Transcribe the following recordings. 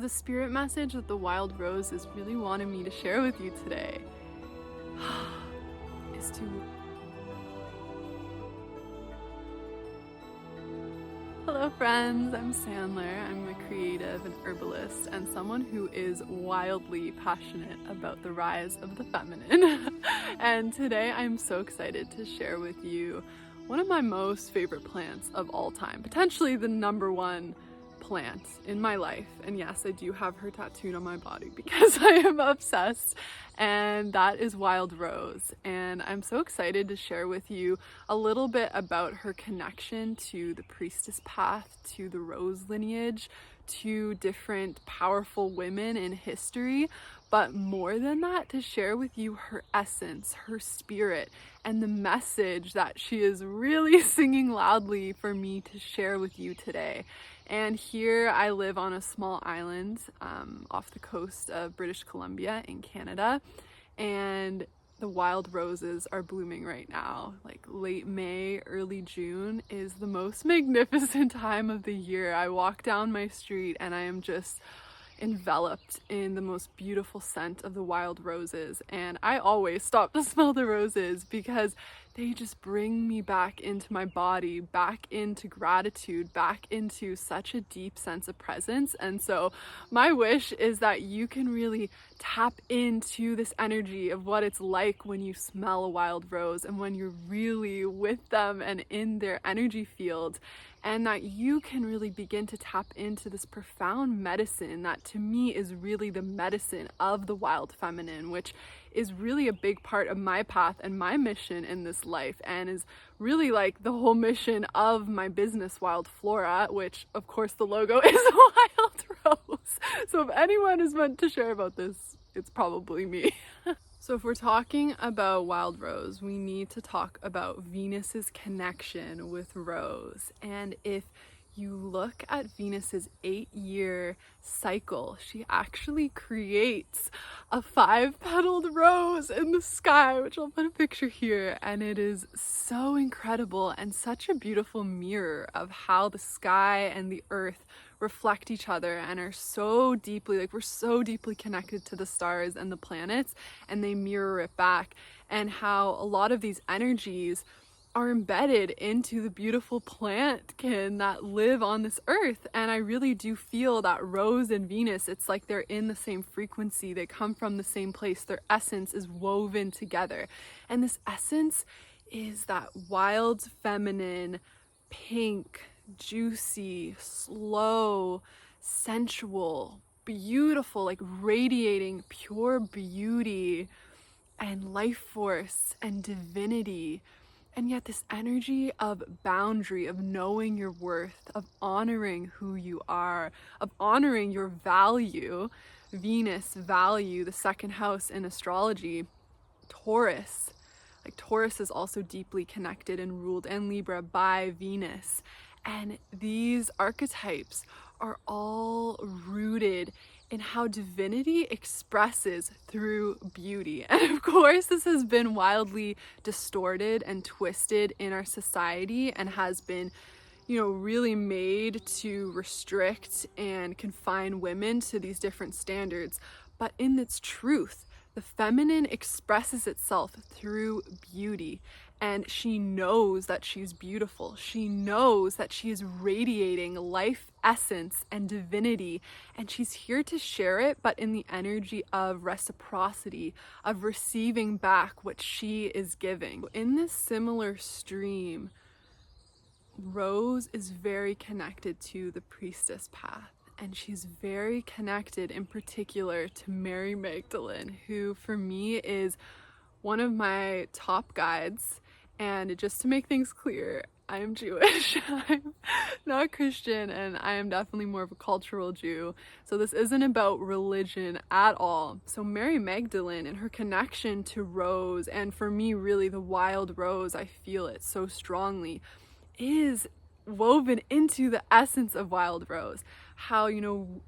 The spirit message that the wild rose is really wanting me to share with you today is to... Hello friends, I'm Sandler. I'm a creative and herbalist and someone who is wildly passionate about the rise of the feminine. And today I'm so excited to share with you one of my most favorite plants of all time, potentially the number one plant in my life. And yes, I do have her tattooed on my body because I am obsessed, and that is wild rose. And I'm so excited to share with you a little bit about her connection to the priestess path, to the rose lineage, to different powerful women in history, but more than that, to share with you her essence, her spirit, and the message that she is really singing loudly for me to share with you today. And here I live on a small island off the coast of British Columbia in Canada, and the wild roses are blooming right now. Like late May, early June is the most magnificent time of the year. I walk down my street and I am just enveloped in the most beautiful scent of the wild roses, and I always stop to smell the roses because they just bring me back into my body, back into gratitude, back into such a deep sense of presence. And so my wish is that you can really tap into this energy of what it's like when you smell a wild rose and when you're really with them and in their energy field, and that you can really begin to tap into this profound medicine that to me is really the medicine of the wild feminine, which is really a big part of my path and my mission in this life, and is really like the whole mission of my business, Wild Flora, which of course the logo is a wild rose. So if anyone is meant to share about this, it's probably me. So if we're talking about wild rose, we need to talk about Venus's connection with rose. And if you look at Venus's 8-year cycle, she actually creates a 5-petaled rose in the sky, which I'll put a picture here. And it is so incredible and such a beautiful mirror of how the sky and the earth reflect each other and are so deeply, like we're so deeply connected to the stars and the planets, and they mirror it back, and how a lot of these energies are embedded into the beautiful plantkin that live on this earth. And I really do feel that Rose and Venus, it's like they're in the same frequency, they come from the same place, their essence is woven together. And this essence is that wild feminine, pink, juicy, slow, sensual, beautiful, like radiating pure beauty and life force and divinity. And yet this energy of boundary, of knowing your worth, of honoring who you are, of honoring your value. Venus, value, the second house in astrology. Taurus, like Taurus is also deeply connected and ruled, and Libra by Venus. And these archetypes are all rooted in how divinity expresses through beauty. And of course, this has been wildly distorted and twisted in our society and has been, really made to restrict and confine women to these different standards. But in its truth, the feminine expresses itself through beauty, and she knows that she's beautiful. She knows that she is radiating life essence and divinity, and she's here to share it, but in the energy of reciprocity, of receiving back what she is giving. In this similar stream, Rose is very connected to the priestess path. And she's very connected in particular to Mary Magdalene, who for me is one of my top guides. And just to make things clear, I am Jewish. I'm not Christian, and I am definitely more of a cultural Jew. So this isn't about religion at all. So Mary Magdalene and her connection to Rose, and for me really the wild rose, I feel it so strongly, is woven into the essence of wild rose. How,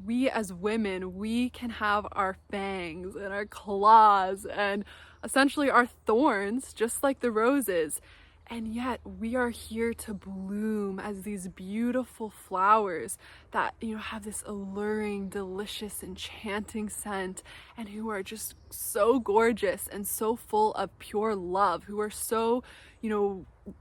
we as women, we can have our fangs and our claws and essentially our thorns, just like the roses. And yet we are here to bloom as these beautiful flowers that, have this alluring, delicious, enchanting scent, and who are just so gorgeous and so full of pure love, who are so,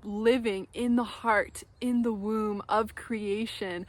living in the heart, in the womb of creation,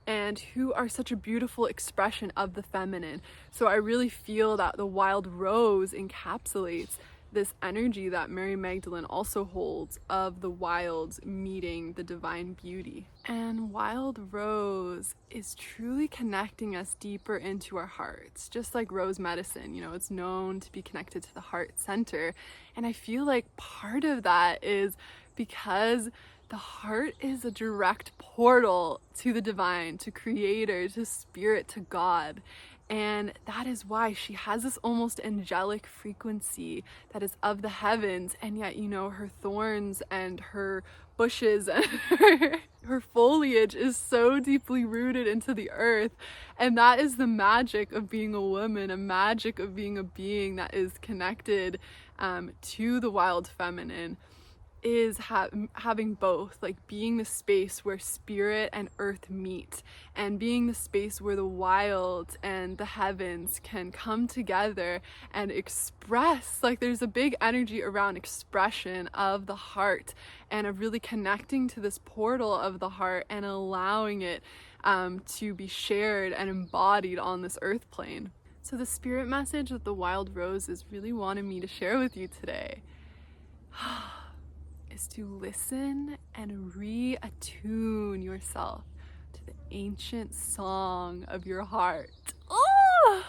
and who are such a beautiful expression of the feminine. So I really feel that the wild rose encapsulates this energy that Mary Magdalene also holds of the wilds meeting the divine beauty. And wild rose is truly connecting us deeper into our hearts, just like rose medicine. It's known to be connected to the heart center. And I feel like part of that is because the heart is a direct portal to the divine, to creator, to spirit, to God. And that is why she has this almost angelic frequency that is of the heavens, and yet, her thorns and her bushes and her foliage is so deeply rooted into the earth. And that is the magic of being a woman, a magic of being a being that is connected to the wild feminine, is having both, like being the space where spirit and earth meet, and being the space where the wild and the heavens can come together and express. Like there's a big energy around expression of the heart and of really connecting to this portal of the heart and allowing it to be shared and embodied on this earth plane. So the spirit message that the wild rose is really wanting me to share with you today is to listen and reattune yourself to the ancient song of your heart. Oh!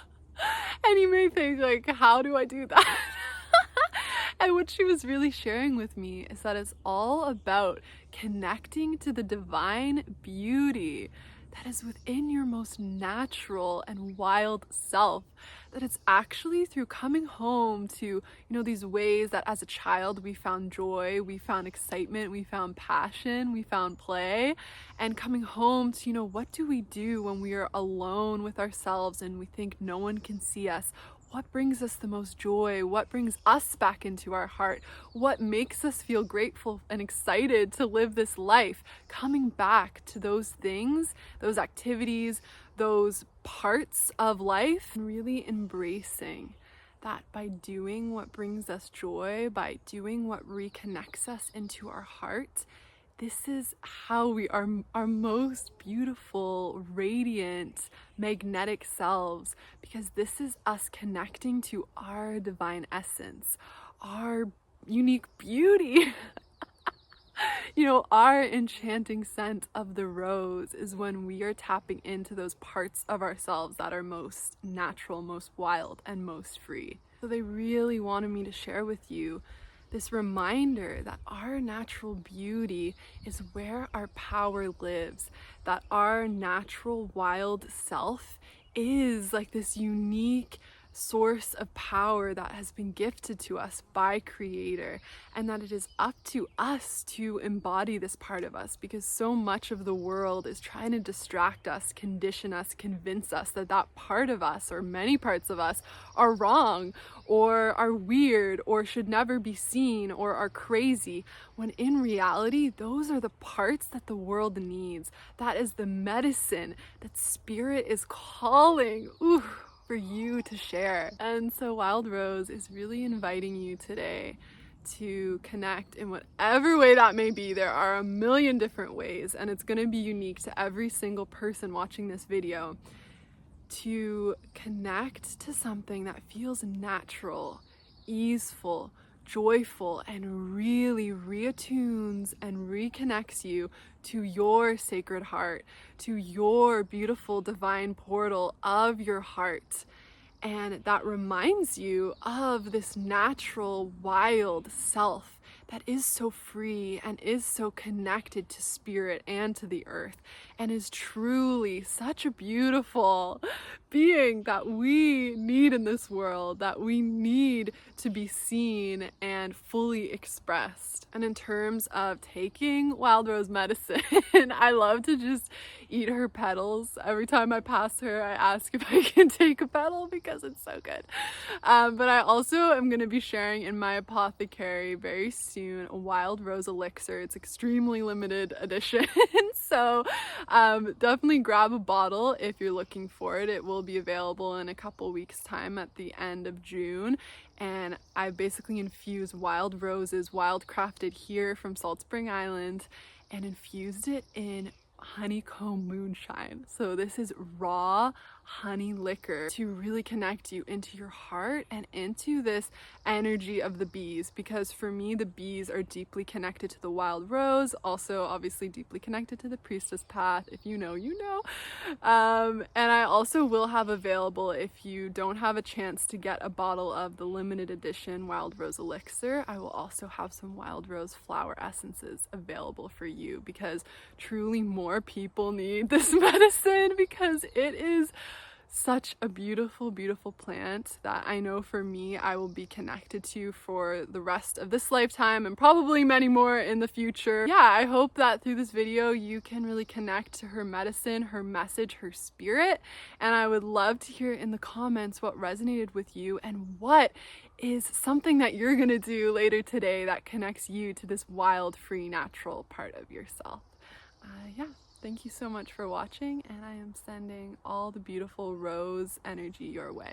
And you may think, like, how do I do that? And what she was really sharing with me is that it's all about connecting to the divine beauty that is within your most natural and wild self. That it's actually through coming home to, these ways that as a child we found joy, we found excitement, we found passion, we found play, and coming home to, what do we do when we are alone with ourselves and we think no one can see us? What brings us the most joy? What brings us back into our heart? What makes us feel grateful and excited to live this life? Coming back to those things, those activities, those parts of life, and really embracing that by doing what brings us joy, by doing what reconnects us into our heart, this is how we are our most beautiful, radiant, magnetic selves, because this is us connecting to our divine essence, our unique beauty. Our enchanting scent of the rose is when we are tapping into those parts of ourselves that are most natural, most wild, and most free. So they really wanted me to share with you this reminder that our natural beauty is where our power lives, that our natural wild self is like this unique source of power that has been gifted to us by Creator, and that it is up to us to embody this part of us, because so much of the world is trying to distract us, condition us, convince us that that part of us, or many parts of us, are wrong or are weird or should never be seen or are crazy, when in reality those are the parts that the world needs. That is the medicine that Spirit is calling for you to share. And so Wild Rose is really inviting you today to connect in whatever way that may be. There are a million different ways, and it's going to be unique to every single person watching this video, to connect to something that feels natural, easeful, joyful, and really reattunes and reconnects you to your sacred heart, to your beautiful divine portal of your heart. And that reminds you of this natural, wild self that is so free and is so connected to Spirit and to the earth, and is truly such a beautiful being that we need in this world, that we need to be seen and fully expressed. And in terms of taking Wild Rose medicine, I love to just eat her petals. Every time I pass her, I ask if I can take a petal because it's so good. But I also am going to be sharing in my apothecary very soon soon, a wild rose elixir. It's extremely limited edition. So definitely grab a bottle if you're looking for it. It will be available in a couple weeks time at the end of June. And I basically infused wild roses, wild crafted here from Salt Spring Island, and infused it in honeycomb moonshine. So this is raw honey liquor to really connect you into your heart and into this energy of the bees, because for me the bees are deeply connected to the wild rose, also obviously deeply connected to the priestess path. If you know, you know. And I also will have available, if you don't have a chance to get a bottle of the limited edition wild rose elixir, I will also have some wild rose flower essences available for you, because truly more people need this medicine, because it is such a beautiful, beautiful plant that I know for me I will be connected to for the rest of this lifetime and probably many more in the future. Yeah, I hope that through this video you can really connect to her medicine, her message, her spirit, and I would love to hear in the comments what resonated with you and what is something that you're gonna do later today that connects you to this wild, free, natural part of yourself. Yeah. Thank you so much for watching, and I am sending all the beautiful rose energy your way.